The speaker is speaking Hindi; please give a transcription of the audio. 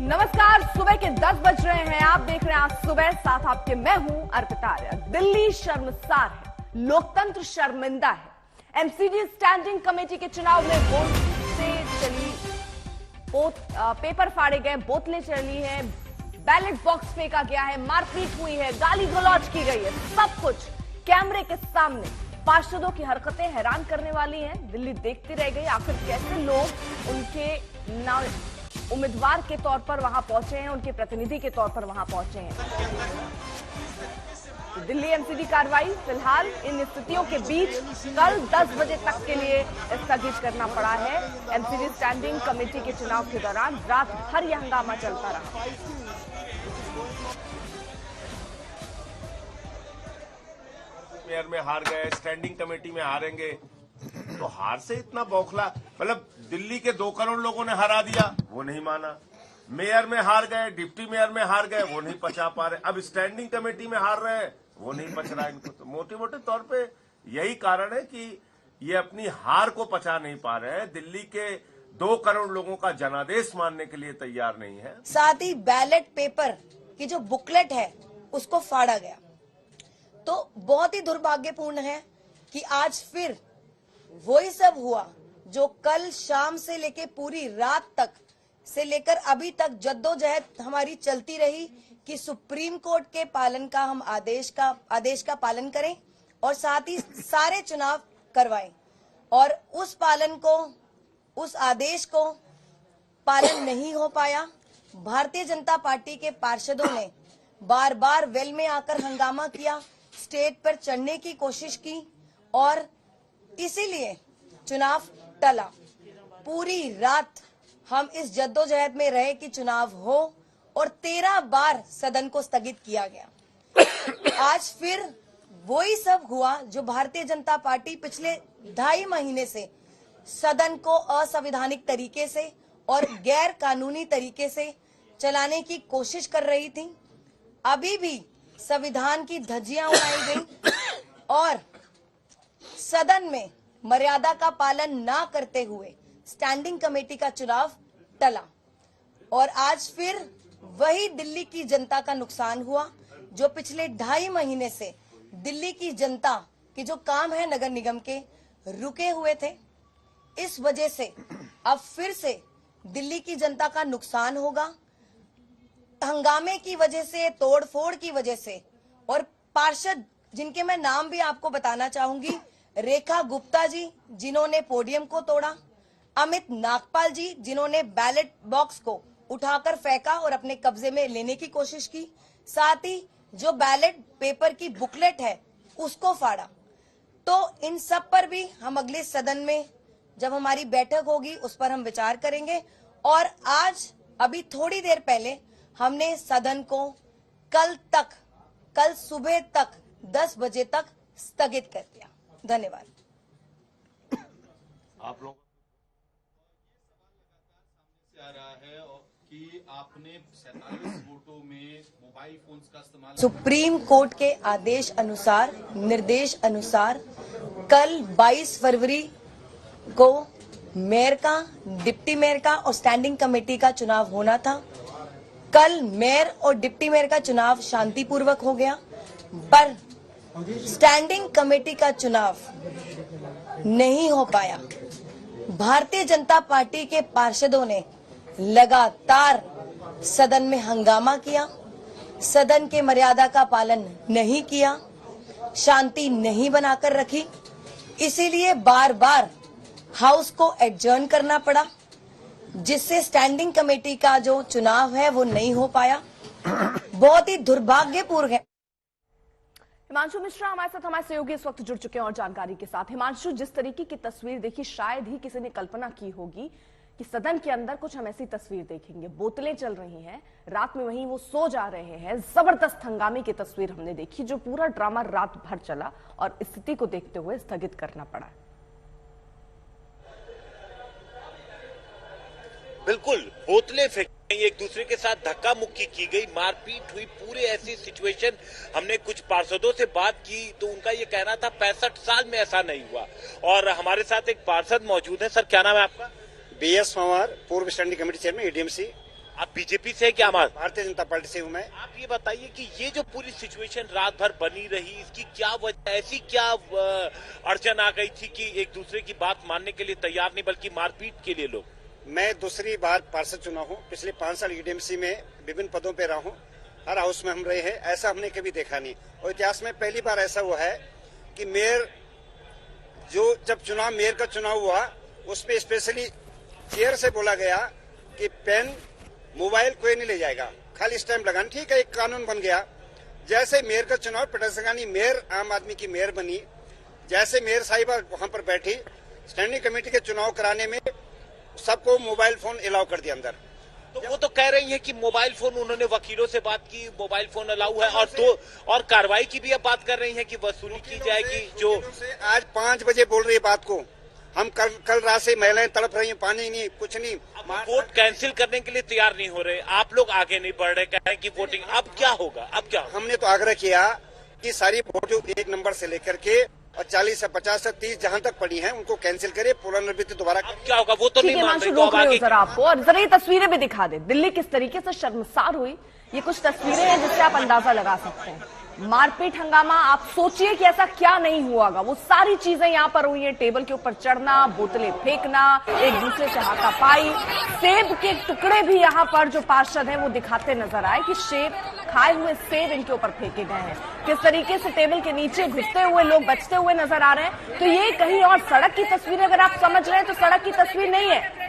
नमस्कार, सुबह के 10 बज रहे हैं। आप देख रहे हैं आज सुबह, साथ आपके मैं हूं अर्पिता आर्य। दिल्ली शर्मसार है, लोकतंत्र शर्मिंदा है। एमसीडी स्टैंडिंग कमेटी के चुनाव में पेपर फाड़े गए, बोतलें चली हैं, बैलेट बॉक्स फेंका गया है, मारपीट हुई है, गाली गलौज की गई है, सब कुछ कैमरे के सामने। पार्षदों की हरकतें हैरान करने वाली हैं। दिल्ली देखती रह गई आखिर कैसे लोग उनके उम्मीदवार के तौर पर वहां पहुंचे हैं, उनके प्रतिनिधि के तौर पर वहां पहुंचे हैं। तो दिल्ली एमसीडी कार्रवाई फिलहाल इन स्थितियों के बीच कल 10 बजे तक के लिए स्थगित करना पड़ा है। एमसीडी स्टैंडिंग कमेटी के चुनाव के दौरान रात भर यह हंगामा चलता रहा। मेयर में हार गए, स्टैंडिंग कमेटी में हारेंगे, तो हार से इतना बौखला, मतलब दिल्ली के 2 करोड़ लोगों ने हरा दिया, वो नहीं माना। मेयर में हार गए, डिप्टी मेयर में हार गए, वो नहीं पचा पा रहे। अब स्टैंडिंग कमेटी में हार रहे हैं, वो नहीं पच रहा इनको। तो मोटे मोटे तौर पे यही कारण है कि ये अपनी हार को पचा नहीं पा रहे हैं। दिल्ली के 2 करोड़ लोगों का जनादेश मानने के लिए तैयार नहीं है। साथ ही बैलेट पेपर की जो बुकलेट है उसको फाड़ा गया। तो बहुत ही दुर्भाग्यपूर्ण है कि आज फिर वही सब हुआ जो कल शाम से लेके पूरी रात तक से लेकर अभी तक जद्दोजहद हमारी चलती रही कि सुप्रीम कोर्ट के पालन का हम आदेश का पालन करें और साथ ही सारे चुनाव करवाएं। और उस आदेश को पालन नहीं हो पाया। भारतीय जनता पार्टी के पार्षदों ने बार बार वेल में आकर हंगामा किया, स्टेज पर चढ़ने की कोशिश की और इसीलिए चुनाव टला। पूरी रात हम इस जद्दोजहद में रहे कि चुनाव हो और 13 बार सदन को स्थगित किया गया। आज फिर वही सब हुआ जो भारतीय जनता पार्टी पिछले 2.5 महीने से सदन को असंवैधानिक तरीके से और गैर कानूनी तरीके से चलाने की कोशिश कर रही थी। अभी भी संविधान की धज्जियां उड़ाई गई और सदन में मर्यादा का पालन ना करते हुए स्टैंडिंग कमेटी का चुनाव टला। और आज फिर वही दिल्ली की जनता का नुकसान हुआ जो पिछले 2.5 महीने से दिल्ली की जनता के जो काम है नगर निगम के रुके हुए थे। इस वजह से अब फिर से दिल्ली की जनता का नुकसान होगा। हंगामे की वजह से, तोड़फोड़ की वजह से और पार्षद जिनके मैं नाम भी आपको बताना चाहूंगी, रेखा गुप्ता जी जिन्होंने पोडियम को तोड़ा, अमित नागपाल जी जिन्होंने बैलेट बॉक्स को उठाकर फेंका और अपने कब्जे में लेने की कोशिश की, साथ ही जो बैलेट पेपर की बुकलेट है उसको फाड़ा। तो इन सब पर भी हम अगले सदन में जब हमारी बैठक होगी उस पर हम विचार करेंगे। और आज अभी थोड़ी देर पहले हमने सदन को कल सुबह तक 10 बजे तक स्थगित कर दिया। धन्यवाद। आप लोग आ रहा है कि आपने 47 वोटों में मोबाइल फोन्स का इस्तेमाल। सुप्रीम कोर्ट के आदेश अनुसार, निर्देश अनुसार कल 22 फरवरी को मेयर का, डिप्टी मेयर का और स्टैंडिंग कमेटी का चुनाव होना था। कल मेयर और डिप्टी मेयर का चुनाव शांतिपूर्वक हो गया, पर स्टैंडिंग कमेटी का चुनाव नहीं हो पाया। भारतीय जनता पार्टी के पार्षदों ने लगातार सदन में हंगामा किया, सदन के मर्यादा का पालन नहीं किया, शांति नहीं बनाकर रखी। इसीलिए बार बार हाउस को एडजर्न करना पड़ा, जिससे स्टैंडिंग कमेटी का जो चुनाव है वो नहीं हो पाया। बहुत ही दुर्भाग्यपूर्ण है। हिमांशु मिश्रा हमारे साथ, हमारे सहयोगी इस वक्त जुड़ चुके हैं और जानकारी के साथ। हिमांशु, जिस तरीके की तस्वीर देखी, शायद ही किसी ने कल्पना की होगी कि सदन के अंदर कुछ हम ऐसी तस्वीर देखेंगे। बोतलें चल रही हैं, रात में वहीं वो सो जा रहे हैं, जबरदस्त हंगामे की तस्वीर हमने देखी, जो पूरा ड्रामा रात भर चला और स्थिति को देखते हुए स्थगित करना पड़ा। बिल्कुल, बोतलें फेंकी एक दूसरे के साथ धक्का मुक्की की गई, मारपीट हुई, पूरे ऐसी सिचुएशन। हमने कुछ पार्षदों से बात की तो उनका ये कहना था 65 साल में ऐसा नहीं हुआ। और हमारे साथ एक पार्षद मौजूद है। सर, क्या नाम है आपका? BS पंवार, पूर्व स्टैंडिंग कमेटी चेयरमैन, ADMC। आप बीजेपी से है क्या? भारतीय जनता पार्टी से हूँ मैं। आप ये बताइए कि ये जो पूरी सिचुएशन रात भर बनी रही, इसकी क्या वजह, ऐसी क्या अड़चन आ गई थी कि एक दूसरे की बात मानने के लिए तैयार नहीं बल्कि मारपीट के लिए लोग? मैं दूसरी बार पार्षद चुना हूँ। पिछले 5 साल यूडीएमसी में विभिन्न पदों पे रहा हूँ। हर हाउस में हम रहे हैं, ऐसा हमने कभी देखा नहीं। और इतिहास में पहली बार ऐसा हुआ है कि मेयर जब मेयर का चुनाव हुआ, उसमें स्पेशली चेयर से बोला गया कि पेन मोबाइल कोई नहीं ले जाएगा, खाली स्टैंप लगाना। ठीक है, एक कानून बन गया। जैसे मेयर का चुनाव, पटसगानी मेयर आम आदमी की मेयर बनी, जैसे मेयर साहिबा वहां पर बैठी, स्टैंडिंग कमेटी के चुनाव कराने में सबको मोबाइल फोन अलाउ कर दिया अंदर। तो वो तो कह रही है कि मोबाइल फोन, उन्होंने वकीलों से बात की, मोबाइल फोन अलाउ है, और कार्रवाई की भी अब बात कर रही है कि वसूली की जाएगी। जो आज 5 बजे बोल रही है बात को, हम कल रात से महिलाएं तड़प रही हैं, पानी नहीं, कुछ नहीं। वोट कैंसिल करने के लिए तैयार नहीं हो रहे, आप लोग आगे नहीं बढ़ रहे, कह रहे हैं कि वोटिंग अब क्या होगा, अब क्या होगा? हमने तो आग्रह किया कि सारी वोट जो 1 नंबर से लेकर के और 40 से 50 से 30 जहां तक पड़ी हैं, उनको कैंसिल करे, पुनरावृत्ति दोबारा। अब क्या होगा वो तो नहीं मान रहे। रोक रहे हो जरा आपको, और जरा ये तस्वीरें भी दिखा दे। दिल्ली किस तरीके से शर्मसार हुई, ये कुछ तस्वीरें हैं जिससे आप अंदाजा लगा सकते हैं। मारपीट, हंगामा, आप सोचिए कि ऐसा क्या नहीं हुआगा। वो सारी चीजें यहाँ पर हुई है। टेबल के ऊपर चढ़ना, बोतलें फेंकना, एक दूसरे से हाथापाई, सेब के टुकड़े भी यहाँ पर जो पार्षद हैं वो दिखाते नजर आए कि खाए हुए सेब इनके ऊपर फेंके गए हैं। किस तरीके से टेबल के नीचे घुसते हुए लोग बचते हुए नजर आ रहे हैं। तो ये कहीं और सड़क की तस्वीर अगर आप समझ रहे हैं तो सड़क की तस्वीर नहीं है,